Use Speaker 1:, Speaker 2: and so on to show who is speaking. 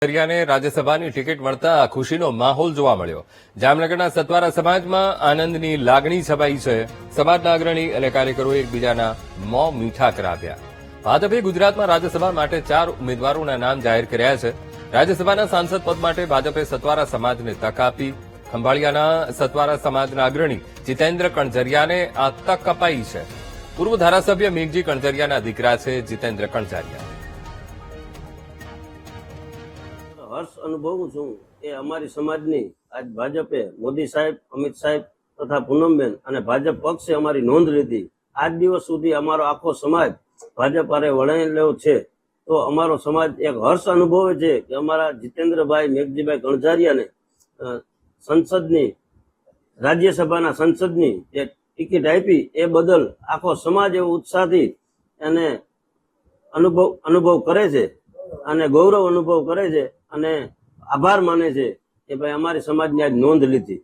Speaker 1: કણઝરિયાને રાજ્યસભાની ટિકિટ મળતા ખુશીનો માહોલ જોવા મળ્યો. જામનગરના સતવારા સમાજમાં આનંદની લાગણી છવાઈ છે. સમાજના અગ્રણી અને કાર્યકરોએ એકબીજાના મોં મીઠા કરાવ્યા. ભાજપે ગુજરાતમાં રાજ્યસભા માટે 4 ઉમેદવારોના નામ જાહેર કર્યા છે. રાજ્યસભાના સાંસદ પદ માટે ભાજપે સતવારા સમાજને તક આપી. ખંભાળિયાના સતવારા સમાજના અગ્રણી જીતેન્દ્ર કણઝરિયાને આ તક અપાઈ છે. પૂર્વ ધારાસભ્ય મેઘજી કણઝરિયાના દીકરા છે જીતેન્દ્ર કણઝરિયા.
Speaker 2: હર્ષ અનુભવું છું એ અમારી સમાજની આજ ભાજપે મોદી સાહેબ, અમિત સાહેબ તથા પૂનમબેન અને ભાજપ પક્ષે અમારી નોંધ લીધી. આજ દિવસ સુધી અમારો આખો સમાજ ભાજપ હારે વળાયેલો છે. તો અમારો સમાજ એક હર્ષ અનુભવે છે કે અમારા જીતેન્દ્રભાઈ મેઘજીભાઈ કણઝરિયાને સંસદની, રાજ્યસભાના સંસદની જે ટિકિટ આપી એ બદલ આખો સમાજ એવો ઉત્સાહથી એને અનુભવ કરે છે અને ગૌરવ અનુભવ કરે છે અને આભાર માને છે કે ભાઈ અમારી સમાજની આજ નોંધ લીધી.